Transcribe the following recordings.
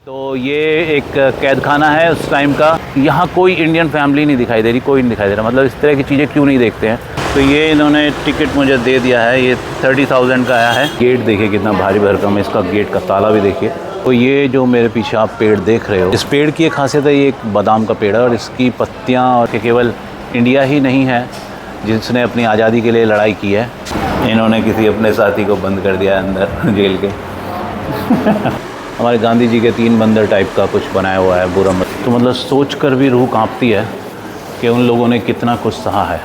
तो ये एक कैद खाना है उस टाइम का। यहाँ कोई इंडियन फैमिली नहीं दिखाई दे रही, कोई नहीं दिखाई दे रहा। मतलब इस तरह की चीज़ें क्यों नहीं देखते हैं। तो ये इन्होंने टिकट मुझे दे दिया है, ये 30,000 का आया है। गेट देखिए कितना भारी भरकम है, इसका गेट का ताला भी देखिए। तो ये जो मेरे पीछे आप पेड़ देख रहे हो, इस पेड़ की एक खासियत है, ये एक बादाम का पेड़ है और इसकी पत्तियाँ और केवल इंडिया ही नहीं है जिसने अपनी आज़ादी के लिए लड़ाई की है। इन्होंने किसी अपने साथी को बंद कर दिया अंदर जेल के। हमारे गांधी जी के 3 बंदर टाइप का कुछ बनाया हुआ है बुरा मत। तो मतलब सोच कर भी रूह कांपती है कि उन लोगों ने कितना कुछ सहा है।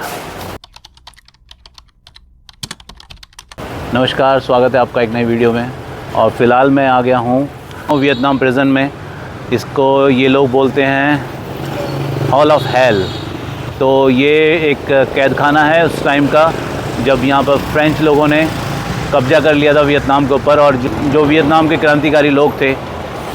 नमस्कार, स्वागत है आपका एक नई वीडियो में। और फ़िलहाल मैं आ गया हूँ वियतनाम प्रिजन में। इसको ये लोग बोलते हैं हॉल ऑफ हेल। तो ये एक कैद खाना है उस टाइम का जब यहाँ पर फ्रेंच लोगों ने कब्जा कर लिया था वियतनाम के ऊपर। और जो वियतनाम के क्रांतिकारी लोग थे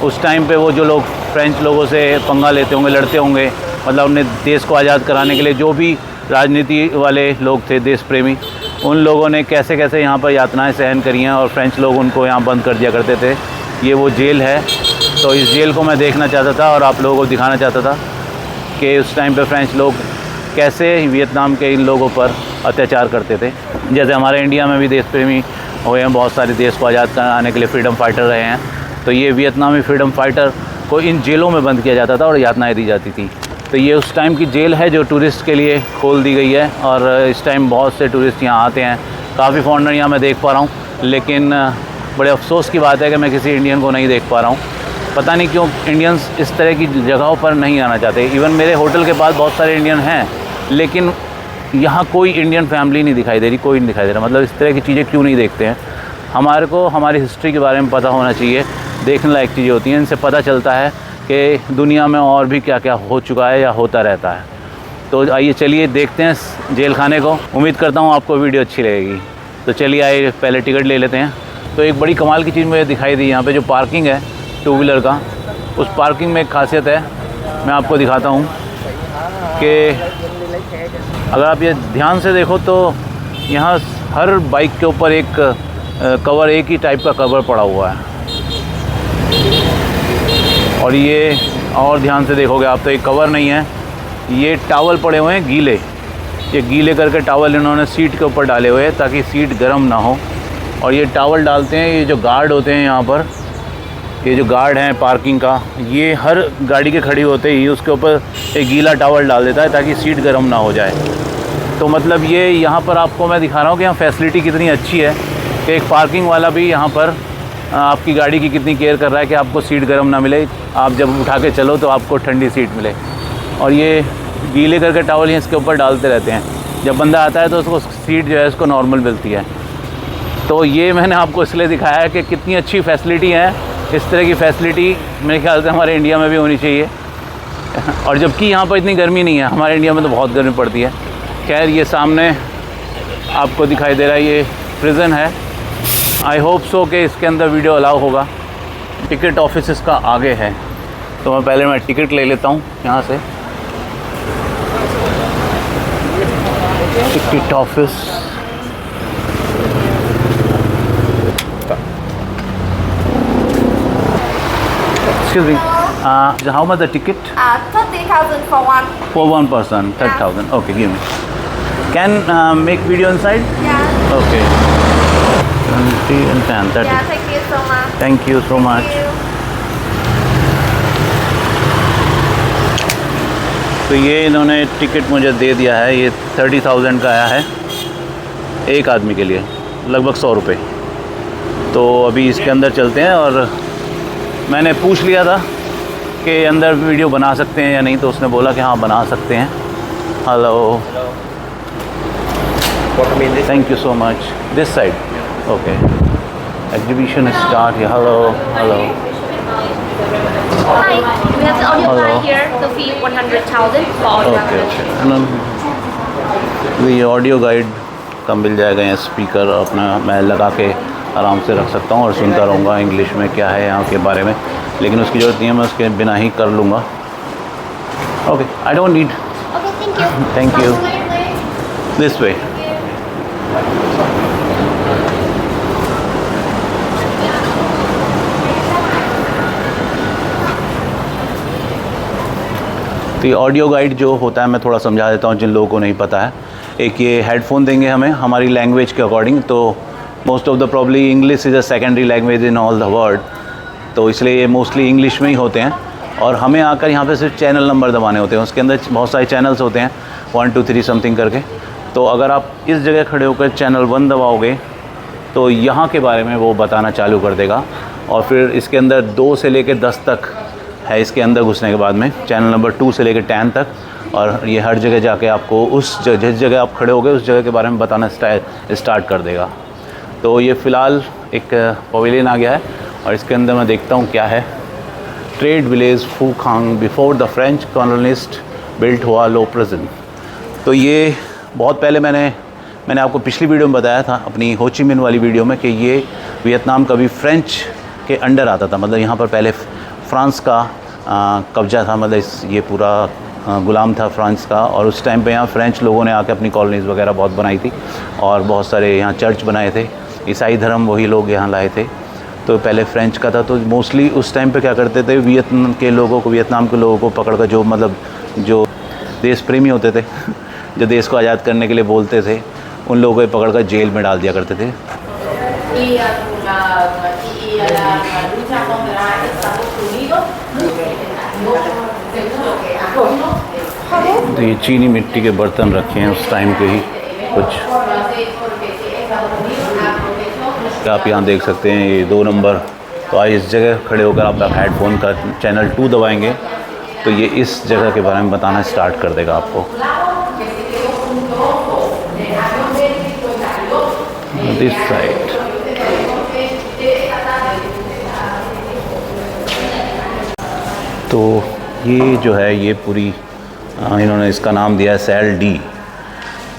उस टाइम पे, वो जो लोग फ्रेंच लोगों से पंगा लेते होंगे, लड़ते होंगे, मतलब अपने देश को आज़ाद कराने के लिए जो भी राजनीति वाले लोग थे, देश प्रेमी, उन लोगों ने कैसे कैसे यहाँ पर यातनाएं सहन करी हैं और फ्रेंच लोग उनको यहाँ बंद कर दिया करते थे। ये वो जेल है। तो इस जेल को मैं देखना चाहता था और आप लोगों को दिखाना चाहता था कि उस टाइम पे फ्रेंच लोग कैसे वियतनाम के इन लोगों पर अत्याचार करते थे। जैसे हमारे इंडिया में भी देश प्रेमी हुए हैं, बहुत सारे देश को आज़ाद कराने के लिए फ्रीडम फाइटर रहे हैं। तो ये वियतनामी फ्रीडम फाइटर को इन जेलों में बंद किया जाता था और यातनाएं दी जाती थी। तो ये उस टाइम की जेल है जो टूरिस्ट के लिए खोल दी गई है। और इस टाइम बहुत से टूरिस्ट यहाँ आते हैं, काफ़ी फॉरेनर यहाँ मैं देख पा रहा हूँ। लेकिन बड़े अफसोस की बात है कि मैं किसी इंडियन को नहीं देख पा रहा हूँ। पता नहीं क्यों इंडियंस इस तरह की जगहों पर नहीं आना चाहते। इवन मेरे होटल के पास बहुत सारे इंडियन हैं, लेकिन यहाँ कोई इंडियन फैमिली नहीं दिखाई दे रही, कोई नहीं दिखाई दे रहा। मतलब इस तरह की चीज़ें क्यों नहीं देखते हैं। हमारे को हमारी हिस्ट्री के बारे में पता होना चाहिए, देखने लायक चीज़ें होती हैं। इनसे पता चलता है कि दुनिया में और भी क्या क्या हो चुका है या होता रहता है। तो आइए चलिए देखते हैं जेल खाने को। उम्मीद करता हूँ आपको वीडियो अच्छी लगेगी। तो चलिए आइए पहले टिकट ले लेते हैं। तो एक बड़ी कमाल की चीज़ मुझे दिखाई दी, यहाँ पे जो पार्किंग है 2 व्हीलर का, उस पार्किंग में एक खासियत है, मैं आपको दिखाता हूँ कि अगर आप ये ध्यान से देखो तो यहाँ हर बाइक के ऊपर एक कवर, एक ही टाइप का कवर पड़ा हुआ है। और ये और ध्यान से देखोगे आप तो एक कवर नहीं है, ये टावल पड़े हुए हैं गीले। ये गीले करके टावल इन्होंने सीट के ऊपर डाले हुए हैं ताकि सीट गर्म ना हो। और ये टावल डालते हैं, ये जो गार्ड होते हैं यहाँ पर, ये जो गार्ड हैं पार्किंग का, ये हर गाड़ी के खड़ी होते ही उसके ऊपर एक गीला टावल डाल देता है ताकि सीट गर्म ना हो जाए। तो मतलब ये यहाँ पर आपको मैं दिखा रहा हूँ कि यहाँ फैसिलिटी कितनी अच्छी है कि एक पार्किंग वाला भी यहाँ पर आपकी गाड़ी की कितनी केयर कर रहा है कि आपको सीट गर्म ना मिले, आप जब उठा के चलो तो आपको ठंडी सीट मिले। और ये गीले करके टावल ही इसके ऊपर डालते रहते हैं, जब बंदा आता है तो उसको सीट जो है उसको नॉर्मल मिलती है। तो ये मैंने आपको इसलिए दिखाया है कि कितनी अच्छी फैसिलिटी है। इस तरह की फैसिलिटी मेरे ख्याल से हमारे इंडिया में भी होनी चाहिए। और जबकि यहाँ पर इतनी गर्मी नहीं है, हमारे इंडिया में तो बहुत गर्मी पड़ती है। खैर, ये सामने आपको दिखाई दे रहा है, ये प्रिजन है। आई होप सो कि इसके अंदर वीडियो अलाउ होगा। टिकट ऑफिस इसका आगे है, तो मैं टिकट ले लेता हूँ यहाँ से। Ticket office, excuse me, how much the ticket? 30,000 for one. For one person, 30,000. Okay, give me. Can make video inside? Yeah. Okay. 20 and 10, 30. Yeah, thank you so much. Thank you so much. Thank you. तो ये इन्होंने ticket मुझे दे दिया है, ये 30,000 का आया है एक आदमी के लिए, लगभग 100 रुपये। तो अभी इसके अंदर चलते हैं। और मैंने पूछ लिया था कि अंदर वीडियो बना सकते हैं या नहीं, तो उसने बोला कि हाँ बना सकते हैं। Hello, thank you so much. This side, okay. Exhibition start. Hello hello. Hi, we have the audio Hello. line here to fee 100,000 for audio. Okay, ये ऑडियो गाइड का मिल जाएगा यहाँ, स्पीकर अपना मैं लगा के आराम से रख सकता हूँ और सुनता रहूँगा इंग्लिश में क्या है यहाँ के बारे में। लेकिन उसकी ज़रूरत नहीं है, मैं उसके बिना ही कर लूँगा। Okay, I don't need. Okay, thank you. Thank you. This way. तो ये ऑडियो गाइड जो होता है मैं थोड़ा समझा देता हूँ जिन लोगों को नहीं पता है। एक ये हेडफोन देंगे हमें हमारी लैंग्वेज के अकॉर्डिंग, तो most of the probably English is a secondary language in all the world, तो इसलिए ये मोस्टली इंग्लिश में ही होते हैं। और हमें आकर यहाँ पे सिर्फ चैनल नंबर दबाने होते हैं, उसके अंदर बहुत सारे चैनल्स होते हैं 1 2 3 समथिंग करके। तो अगर आप इस जगह खड़े होकर चैनल 1 दबाओगे तो यहाँ के बारे में वो बताना चालू कर देगा। और फिर इसके अंदर 2 से लेकर 10 तक है, इसके अंदर घुसने के बाद में चैनल नंबर 2 से लेकर 10 तक, और ये हर जगह जाके आपको उस जिस जगह आप खड़े होगे उस जगह के बारे में बताना स्टार्ट कर देगा। तो ये फ़िलहाल एक पवेलियन आ गया है और इसके अंदर मैं देखता हूँ क्या है। Trade village Phu Khanh before the French colonist built Hoa Lo prison. तो ये बहुत पहले मैंने आपको पिछली वीडियो में बताया था, अपनी हो ची मिन वाली वीडियो में, कि ये वियतनाम कभी फ्रेंच के अंडर आता था, मतलब यहाँ पर पहले फ्रांस का कब्जा था, मतलब ये पूरा गुलाम था फ्रांस का। और उस टाइम पे यहाँ फ्रेंच लोगों ने आके अपनी कॉलोनीज़ वगैरह बहुत बनाई थी और बहुत सारे यहाँ चर्च बनाए थे, ईसाई धर्म वही लोग यहाँ लाए थे। तो पहले फ्रेंच का था, तो मोस्टली उस टाइम पे क्या करते थे, वियतनाम के लोगों को पकड़ कर, जो मतलब जो देश प्रेमी होते थे जो देश को आज़ाद करने के लिए बोलते थे, उन लोगों को पकड़ कर जेल में डाल दिया करते थे। तो ये चीनी मिट्टी के बर्तन रखे हैं उस टाइम के ही कुछ, आप यहाँ देख सकते हैं ये 2 नंबर। तो आज इस जगह खड़े होकर आप हेडफोन का चैनल 2 दबाएंगे तो ये इस जगह के बारे में बताना स्टार्ट कर देगा आपको। दिस साइड तो ये जो है ये पूरी इन्होंने इसका नाम दिया है सेल डी।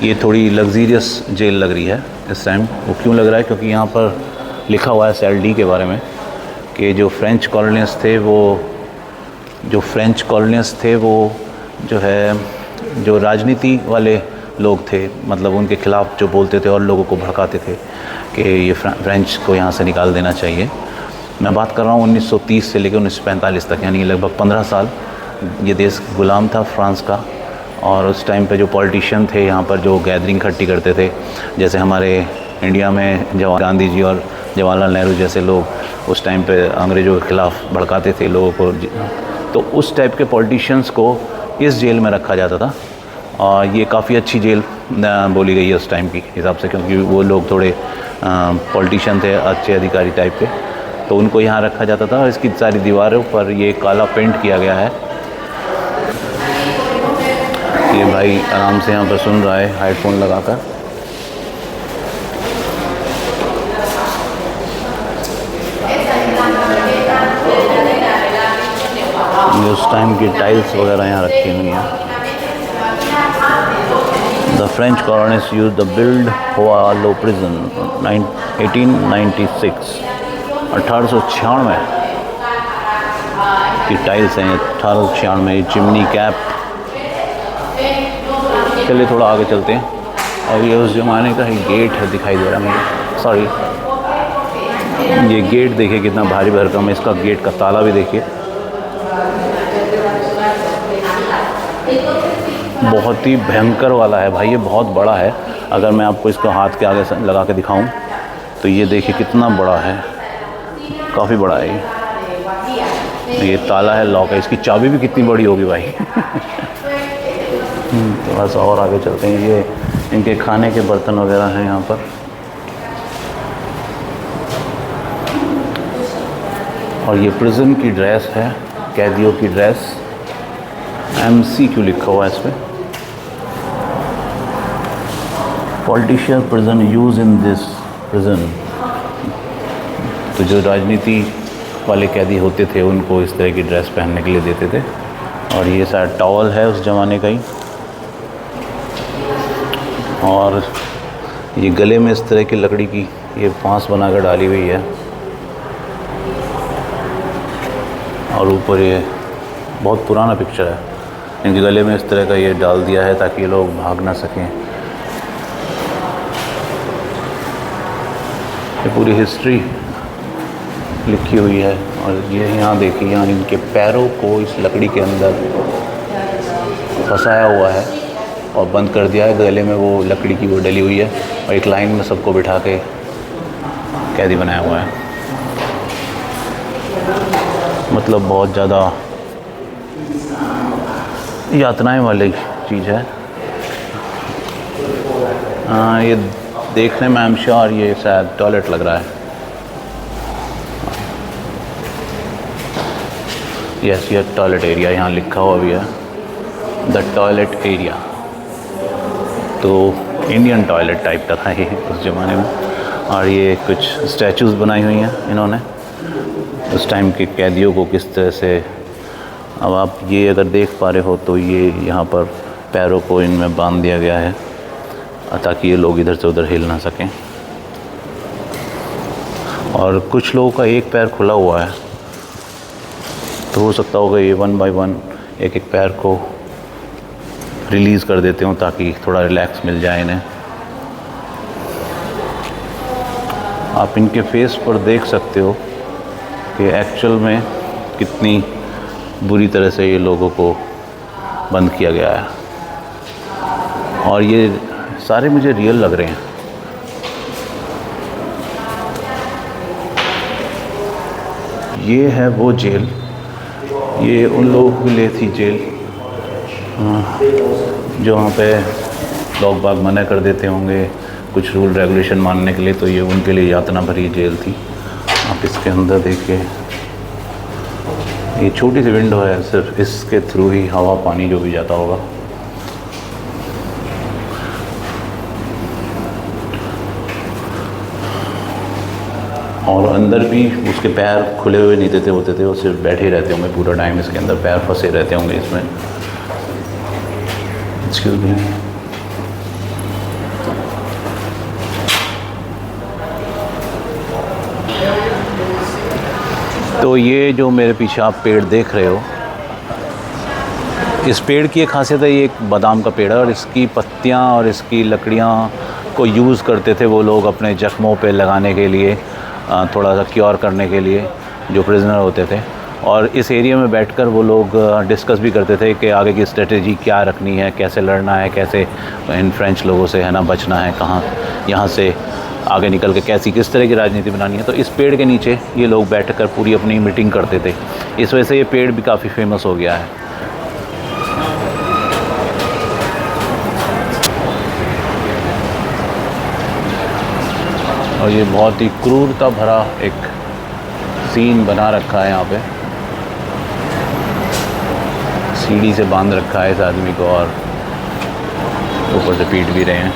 ये थोड़ी लग्जीरियस जेल लग रही है इस टाइम। वो क्यों लग रहा है, क्योंकि यहाँ पर लिखा हुआ है सेल डी के बारे में कि जो फ्रेंच कॉलोनिस्ट थे वो जो है जो राजनीति वाले लोग थे, मतलब उनके ख़िलाफ़ जो बोलते थे और लोगों को भड़काते थे कि ये फ्रेंच को यहाँ से निकाल देना चाहिए। मैं बात कर रहा हूँ 1930 से लेकर 1945 तक, यानी लगभग 15 साल ये देश गुलाम था फ्रांस का। और उस टाइम पे जो पॉलिटिशियन थे यहाँ पर जो गैदरिंग इकट्ठी करते थे, जैसे हमारे इंडिया में गांधी जी और जवाहरलाल नेहरू जैसे लोग उस टाइम पे अंग्रेज़ों के ख़िलाफ़ भड़काते थे लोगों को, तो उस टाइप के पॉलिटिशियंस को इस जेल में रखा जाता था। और ये काफ़ी अच्छी जेल बोली गई है उस टाइम की हिसाब से, क्योंकि वो लोग थोड़े पॉलिटिशियन थे, अच्छे अधिकारी टाइप के, तो उनको यहाँ रखा जाता था। और इसकी सारी दीवारों पर ये काला पेंट किया गया है। ये भाई आराम से यहाँ पर सुन रहा है हेडफोन लगाकर। ये उस टाइम की टाइल्स वगैरह यहाँ रखी हुई हैं। The French colonist use the build हुआ लो प्रिजन 1896 1896 की टाइल्स हैं। 1896 चिमनी कैप। चलिए थोड़ा आगे चलते हैं। और ये उस ज़माने का ही गेट है, दिखाई दे रहा है मुझे, सॉरी। ये गेट देखिए कितना भारी भरकम है, इसका गेट का ताला भी देखिए, बहुत ही भयंकर वाला है भाई, ये बहुत बड़ा है। अगर मैं आपको इसको हाथ के आगे लगा के दिखाऊं तो ये देखिए कितना बड़ा है, काफ़ी बड़ा है ये ताला है, लॉक है, इसकी चाबी भी कितनी बड़ी होगी भाई। थोड़ा सा और आगे चलते हैं। ये इनके खाने के बर्तन वगैरह हैं यहाँ पर। और ये प्रिजन की ड्रेस है, कैदियों की ड्रेस। MC क्यों लिखा हुआ है इस पर? Politician prison use in this prison. तो जो राजनीति वाले कैदी होते थे उनको इस तरह की ड्रेस पहनने के लिए देते थे। और ये शायद टॉवल है उस ज़माने का ही। और ये गले में इस तरह की लकड़ी की ये फांस बनाकर डाली हुई है। और ऊपर ये बहुत पुराना पिक्चर है, इनके गले में इस तरह का ये डाल दिया है ताकि ये लोग भाग ना सकें। ये पूरी हिस्ट्री लिखी हुई है। और ये यहाँ देखिए, यहाँ इनके पैरों को इस लकड़ी के अंदर फंसाया हुआ है और बंद कर दिया है। गले में वो लकड़ी की वो डली हुई है और एक लाइन में सबको बिठा के कैदी बनाया हुआ है। मतलब बहुत ज़्यादा यातनाएं वाली चीज़ है। ये देखने में आई एम श्योर ये शायद टॉयलेट लग रहा है। यस, ये टॉयलेट एरिया यहाँ लिखा हुआ भी है, द टॉयलेट एरिया। तो इंडियन टॉयलेट टाइप का था ये उस ज़माने में। और ये कुछ स्टैचूज़ बनाई हुई हैं इन्होंने उस टाइम के कैदियों को किस तरह से। अब आप ये अगर देख पा रहे हो तो ये यहाँ पर पैरों को इनमें बांध दिया गया है ताकि ये लोग इधर से उधर हिल ना सकें। और कुछ लोगों का एक पैर खुला हुआ है, तो हो सकता होगा ये 1 बाय 1 एक एक पैर को रिलीज़ कर देते हो ताकि थोड़ा रिलैक्स मिल जाए इन्हें। आप इनके फेस पर देख सकते हो कि एक्चुअल में कितनी बुरी तरह से ये लोगों को बंद किया गया है। और ये सारे मुझे रियल लग रहे हैं। ये है वो जेल, ये उन लोगों के लिए थी जेल जो वहाँ पे लोग बाग मना कर देते होंगे कुछ रूल रेगुलेशन मानने के लिए, तो ये उनके लिए यातना भरी जेल थी। आप इसके अंदर देखिए, ये छोटी सी विंडो है, सिर्फ इसके थ्रू ही हवा पानी जो भी जाता होगा। और अंदर भी उसके पैर खुले हुए नहीं देते होते थे, वो सिर्फ बैठे ही रहते होंगे पूरा टाइम इसके अंदर, पैर फंसे रहते होंगे इसमें। Excuse me. तो ये जो मेरे पीछे आप पेड़ देख रहे हो, इस पेड़ की एक खासियत है, ये एक बादाम का पेड़ है और इसकी पत्तियां और इसकी लकड़ियां को यूज़ करते थे वो लोग अपने जख्मों पे लगाने के लिए, थोड़ा सा क्योर करने के लिए जो प्रिजनर होते थे। और इस एरिया में बैठकर वो लोग डिस्कस भी करते थे कि आगे की स्ट्रेटजी क्या रखनी है, कैसे लड़ना है, कैसे इन फ्रेंच लोगों से है ना बचना है, कहाँ यहाँ से आगे निकल के कैसी किस तरह की राजनीति बनानी है। तो इस पेड़ के नीचे ये लोग बैठकर पूरी अपनी मीटिंग करते थे। इस वजह से ये पेड़ भी काफ़ी फेमस हो गया है। और ये बहुत ही क्रूरता भरा एक सीन बना रखा है यहाँ पे। सीढ़ी से बांध रखा है इस आदमी को और ऊपर से पीट भी रहे हैं।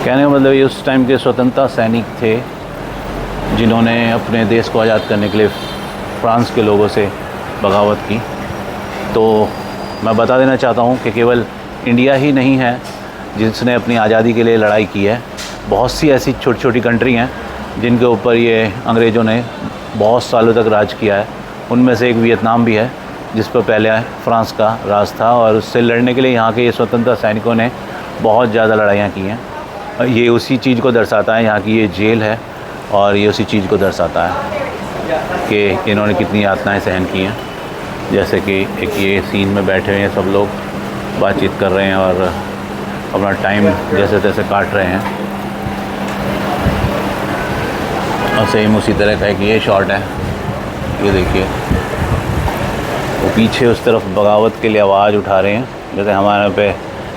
कहने का मतलब ये उस टाइम के स्वतंत्रता सैनिक थे जिन्होंने अपने देश को आज़ाद करने के लिए फ्रांस के लोगों से बगावत की। तो मैं बता देना चाहता हूँ कि केवल इंडिया ही नहीं है जिसने अपनी आज़ादी के लिए लड़ाई की है। बहुत सी ऐसी छोटी छोटी कंट्री हैं जिनके ऊपर ये अंग्रेज़ों ने बहुत सालों तक राज किया है। उनमें से एक वियतनाम भी है जिस पर पहले फ्रांस का राज था, और उससे लड़ने के लिए यहाँ के ये स्वतंत्रता सैनिकों ने बहुत ज़्यादा लड़ाइयाँ की हैं। ये उसी चीज़ को दर्शाता है, यहाँ की ये जेल है और ये उसी चीज़ को दर्शाता है कि इन्होंने कितनी यातनाएँ सहन की हैं। जैसे कि एक ये सीन में बैठे हुए हैं सब लोग, बातचीत कर रहे हैं और अपना टाइम जैसे तैसे काट रहे हैं। और सेम उसी तरह का एक ये शॉट है, ये देखिए वो पीछे उस तरफ बगावत के लिए आवाज़ उठा रहे हैं, जैसे हमारे पे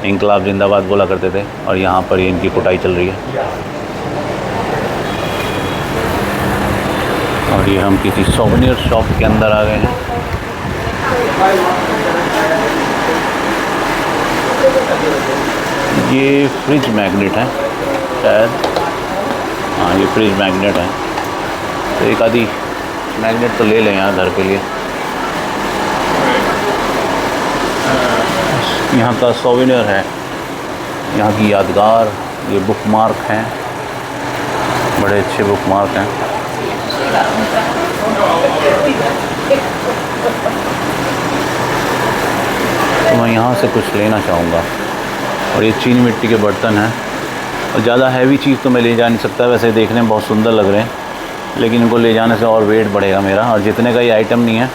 इंकलाब जिंदाबाद बोला करते थे, और यहाँ पर ये इनकी कुटाई चल रही है। और ये हम किसी सोवेनियर शॉप के अंदर आ गए हैं। ये फ्रिज मैग्नेट है शायद, हाँ ये फ्रिज मैग्नेट है। तो एक आधी मैग्नेट तो ले लें यहाँ घर के लिए। यहाँ का सोवेनियर है, यहाँ की यादगार। ये बुक मार्क हैं, बड़े अच्छे बुक मार्क हैं। तो मैं यहाँ से कुछ लेना चाहूँगा। और ये चीनी मिट्टी के बर्तन हैं, और ज़्यादा हैवी चीज़ तो मैं ले जा नहीं सकता। वैसे देखने में बहुत सुंदर लग रहे हैं, लेकिन इनको ले जाने से और वेट बढ़ेगा मेरा, और जितने का ये आइटम नहीं है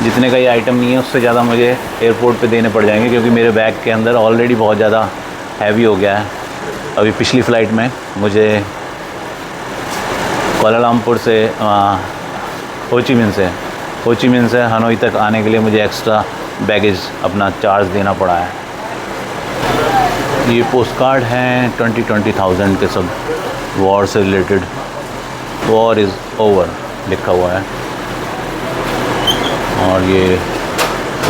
जितने का ये आइटम नहीं है उससे ज़्यादा मुझे एयरपोर्ट पे देने पड़ जाएंगे, क्योंकि मेरे बैग के अंदर ऑलरेडी बहुत ज़्यादा हैवी हो गया है। अभी पिछली फ़्लाइट में मुझे कुआलालंपुर से हो ची मिन से हनोई तक आने के लिए मुझे एक्स्ट्रा बैगेज अपना चार्ज देना पड़ा है। ये पोस्ट कार्ड हैं 20,000 के सब, वॉर से रिलेटेड। वॉर इज़ ओवर लिखा हुआ है। और ये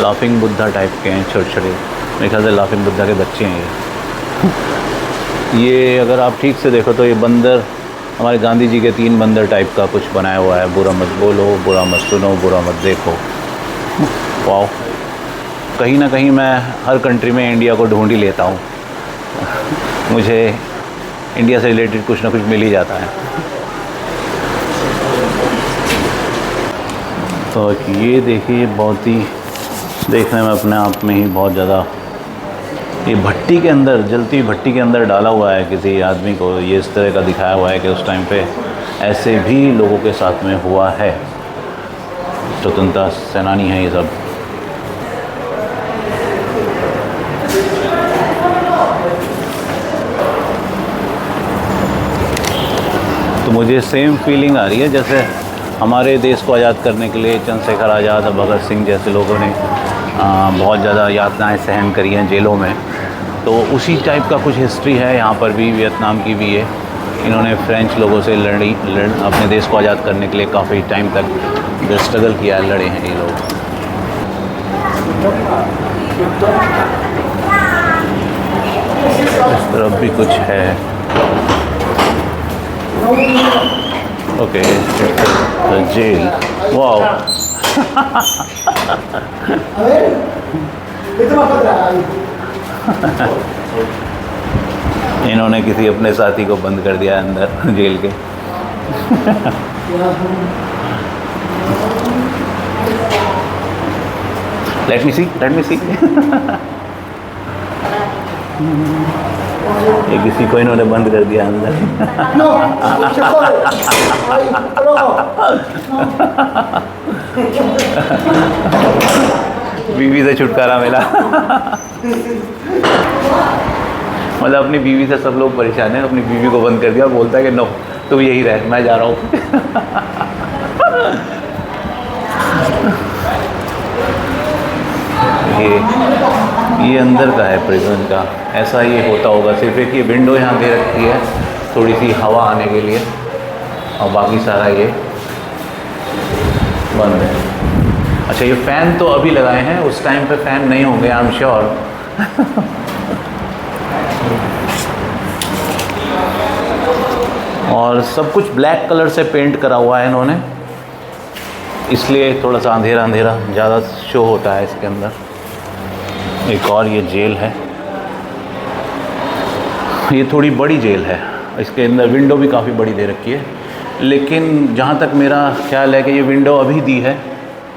लाफिंग बुद्धा टाइप के हैं, छोटे छोटे, मेरे ख्याल से लाफिंग बुद्धा के बच्चे हैं ये। अगर आप ठीक से देखो तो ये बंदर हमारे गांधी जी के 3 बंदर टाइप का कुछ बनाया हुआ है। बुरा मत बोलो, बुरा मत सुनो, बुरा मत देखो। वाओ, कहीं ना कहीं मैं हर कंट्री में इंडिया को ढूंढ ही लेता हूँ। मुझे इंडिया से रिलेटेड कुछ ना कुछ मिल ही जाता है। तो ये देखिए, बहुत ही देखने में अपने आप में ही बहुत ज़्यादा, ये भट्टी के अंदर, जलती भट्टी के अंदर डाला हुआ है किसी आदमी को। ये इस तरह का दिखाया हुआ है कि उस टाइम पे ऐसे भी लोगों के साथ में हुआ है। स्वतंत्रता सेनानी है ये सब। तो मुझे सेम फीलिंग आ रही है जैसे हमारे देश को आज़ाद करने के लिए चंद्रशेखर आज़ाद और भगत सिंह जैसे लोगों ने बहुत ज़्यादा यातनाएं सहन करी हैं जेलों में। तो उसी टाइप का कुछ हिस्ट्री है यहाँ पर भी, वियतनाम की भी है। इन्होंने फ्रेंच लोगों से अपने देश को आज़ाद करने के लिए काफ़ी टाइम तक स्ट्रगल किया, लड़े हैं ये लोग। इस तरफ भी कुछ है। Okay, jail. वाओ। इन्होंने किसी अपने साथी को बंद कर दिया अंदर जेल के। लेट मी सी। ये किसी को इन्होंने बंद कर दिया अंदर। बीवी से छुटकारा मिला। मतलब अपनी बीवी से सब लोग परेशान हैं, अपनी बीवी को बंद कर दिया और बोलता है कि नो तुम यही रह, मैं जा रहा हूँ। ये अंदर का है प्रिजन का, ऐसा ये होता होगा। सिर्फ एक ये विंडो यहाँ दे रखी है थोड़ी सी हवा आने के लिए, और बाकी सारा ये बंद है। अच्छा, ये फ़ैन तो अभी लगाए हैं, उस टाइम पे फ़ैन नहीं होंगे, आई एम श्योर। और सब कुछ ब्लैक कलर से पेंट करा हुआ है इन्होंने, इसलिए थोड़ा सा अंधेरा अंधेरा ज़्यादा शो होता है इसके अंदर। एक और ये जेल है, ये थोड़ी बड़ी जेल है। इसके अंदर विंडो भी काफ़ी बड़ी दे रखी है, लेकिन जहाँ तक मेरा ख्याल है कि ये विंडो अभी दी है,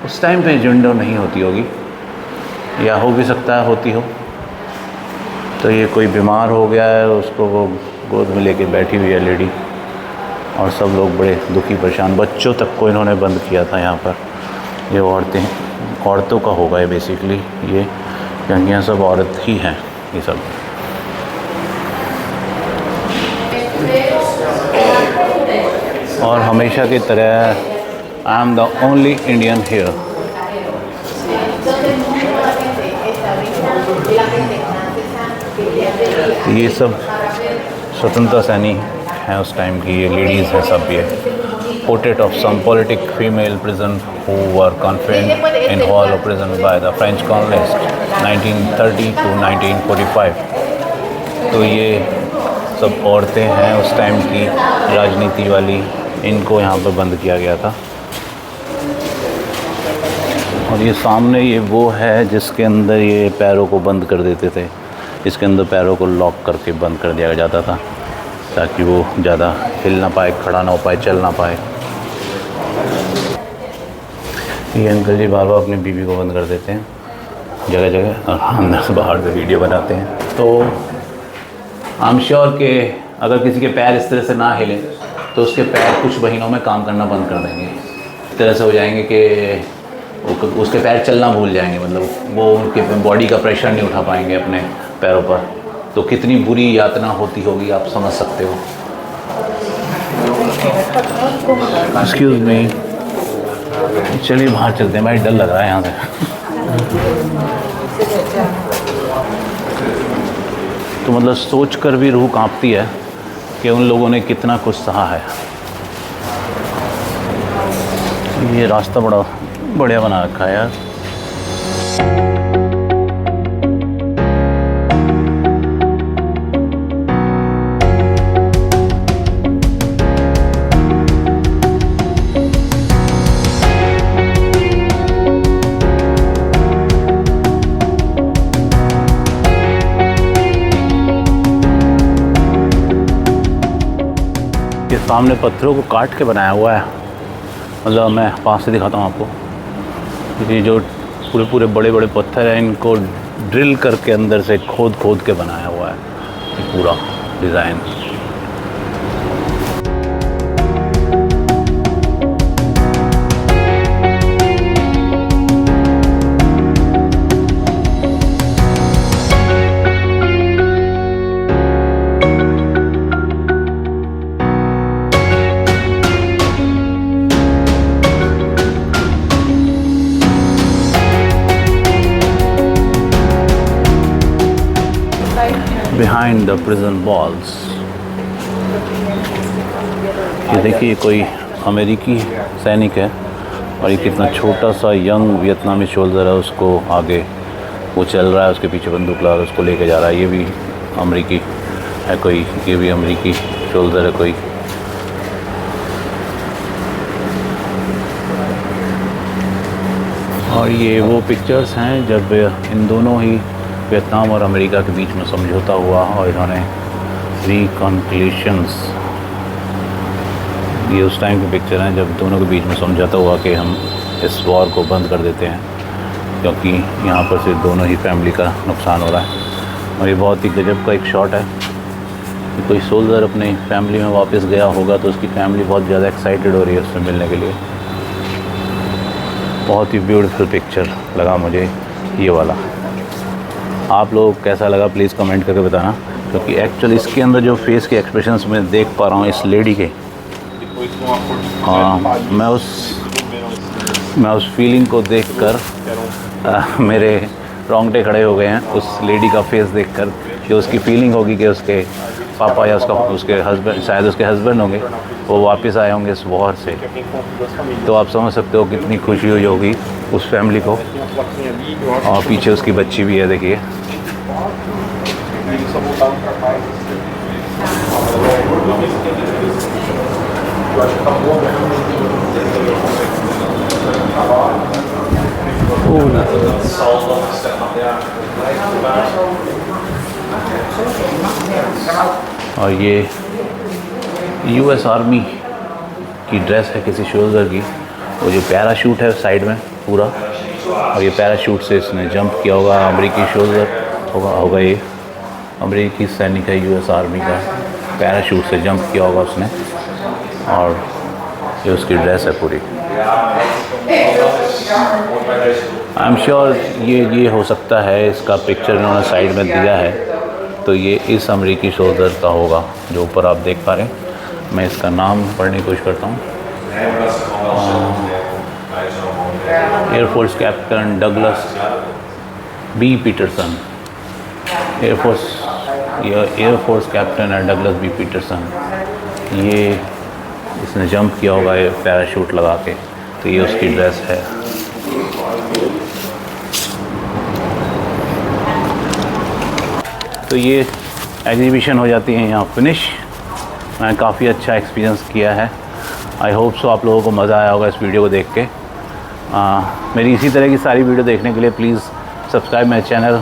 उस टाइम पे विंडो नहीं होती होगी, या हो भी सकता है होती हो। तो ये कोई बीमार हो गया है, उसको वो गोद में लेके बैठी हुई है लेडी, और सब लोग बड़े दुखी परेशान। बच्चों तक को इन्होंने बंद किया था यहाँ पर। ये औरतों का होगा ये बेसिकली, ये क्योंकि यहाँ सब औरत ही हैं ये सब। और हमेशा की तरह I am the only Indian here. ये सब स्वतंत्रता सैनी हैं उस टाइम की, ये लेडीज़ हैं सब। ये portrait of some politic female prison who were confined in hall of prison by the French colonist 1930 to 1945। तो ये सब औरतें हैं उस टाइम की राजनीति वाली, इनको यहाँ पर बंद किया गया था। और ये सामने ये वो है जिसके अंदर ये पैरों को बंद कर देते थे, इसके अंदर पैरों को लॉक करके बंद कर दिया जाता था ताकि वो ज़्यादा हिल ना पाए, खड़ा ना हो पाए, चल ना पाए। ये अंकल जी बार बार अपनी बीवी को बंद कर देते हैं जगह जगह, और अंदर से बाहर से वीडियो बनाते हैं। तो आई एम श्योर कि अगर किसी के पैर इस तरह से ना हिले तो उसके पैर कुछ महीनों में काम करना बंद कर देंगे। इस तरह से हो जाएंगे कि उसके पैर चलना भूल जाएंगे, मतलब वो उनके बॉडी का प्रेशर नहीं उठा पाएंगे अपने पैरों पर। तो कितनी बुरी यातना होती होगी आप समझ सकते हो। एक्सक्यूज़ मी, चलिए बाहर चलते हैं भाई, डर लग रहा है यहाँ से। तो मतलब सोच कर भी रूह कांपती है कि उन लोगों ने कितना कुछ सहा है। ये रास्ता बड़ा बढ़िया बना रखा है यार। ये सामने पत्थरों को काट के बनाया हुआ है, मतलब मैं पास से दिखाता हूँ आपको। ये जो पूरे पूरे बड़े बड़े पत्थर हैं, इनको ड्रिल करके अंदर से खोद खोद के बनाया हुआ है ये पूरा design. Behind the prison walls. ये देखिए कोई अमेरिकी सैनिक है और ये कितना छोटा सा यंग वियतनामी सोल्जर है, उसको आगे वो चल रहा है, उसके पीछे बंदूक लगा उसको लेके जा रहा है। ये भी अमेरिकी है कोई, ये भी अमेरिकी सोल्जर है कोई। और ये वो पिक्चर्स हैं जब इन दोनों ही वियतनाम और अमेरिका के बीच में समझौता हुआ और इन्होंने रिकॉन्सिलिएशंस, ये उस टाइम की पिक्चर हैं जब दोनों के बीच में समझौता हुआ कि हम इस वॉर को बंद कर देते हैं, क्योंकि यहाँ पर सिर्फ दोनों ही फैमिली का नुकसान हो रहा है। और ये बहुत ही गजब का एक शॉट है कि कोई सोल्जर अपनी फैमिली में वापस गया होगा तो उसकी फैमिली बहुत ज़्यादा एक्साइटेड हो रही है उससे मिलने के लिए। बहुत ही ब्यूटीफुल पिक्चर लगा मुझे ये वाला। आप लोगों को कैसा लगा प्लीज़ कमेंट करके बताना, क्योंकि एक्चुअली इसके अंदर जो फेस के एक्सप्रेशंस मैं देख पा रहा हूँ इस लेडी के, मैं उस फीलिंग को देखकर मेरे रोंगटे खड़े हो गए हैं उस लेडी का फेस देखकर, कि उसकी फीलिंग होगी कि उसके पापा या उसके हस्बैंड, शायद उसके हस्बैंड होंगे, वो वापस आए होंगे इस वॉर से। तो आप समझ सकते हो कितनी खुशी हुई होगी उस फैमिली को। और पीछे उसकी बच्ची भी है, देखिए। और ये यूएस आर्मी की ड्रेस है किसी सोल्जर की। वो जो पैराशूट है साइड में पूरा, और ये पैराशूट से इसने जंप किया होगा। अमेरिकी सोल्जर होगा ये, अमेरिकी सैनिक है यूएस आर्मी का, पैराशूट से जंप किया होगा उसने। और ये उसकी ड्रेस है पूरी। आई एम श्योर ये हो सकता है, इसका पिक्चर इन्होंने साइड में दिया है तो ये इस अमेरिकी सोल्जर का होगा जो ऊपर आप देख पा रहे हैं। मैं इसका नाम पढ़ने की कोशिश करता हूँ। Air force captain Douglas B Peterson, air force captain है डगलस बी पीटरसन। ये इसने जंप किया होगा ये पैराशूट लगा के, तो ये उसकी ड्रेस है। तो ये एग्जीबिशन हो जाती है यहाँ फिनिश। मैंने काफ़ी अच्छा एक्सपीरियंस किया है। आई होप सो आप लोगों को मज़ा आया होगा इस वीडियो को देख के। मेरी इसी तरह की सारी वीडियो देखने के लिए प्लीज़ सब्सक्राइब माई चैनल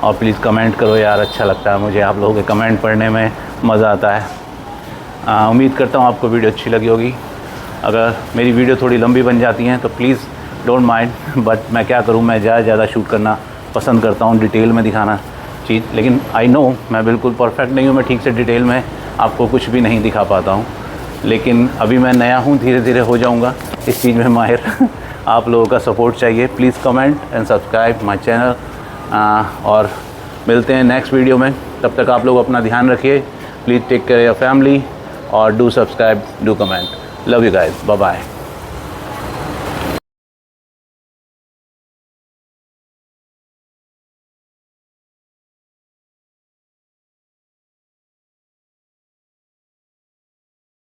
और प्लीज़ कमेंट करो यार, अच्छा लगता है मुझे, आप लोगों के कमेंट पढ़ने में मज़ा आता है। उम्मीद करता हूँ आपको वीडियो अच्छी लगी होगी। अगर मेरी वीडियो थोड़ी लंबी बन जाती हैं तो प्लीज़ डोंट माइंड, बट मैं क्या करूँ, मैं ज़्यादा शूट करना पसंद करता हूँ, डिटेल में दिखाना चीज़। लेकिन आई नो मैं बिल्कुल परफेक्ट नहीं हूँ, मैं ठीक से डिटेल में आपको कुछ भी नहीं दिखा पाता हूँ। लेकिन अभी मैं नया हूँ, धीरे धीरे हो जाऊँगा इस चीज़ में माहिर आप लोगों का सपोर्ट चाहिए। Please comment and subscribe my channel. और मिलते हैं नेक्स्ट वीडियो में। तब तक आप लोग अपना ध्यान रखिए। Please take care your family और do subscribe, do comment. Love you guys, bye bye.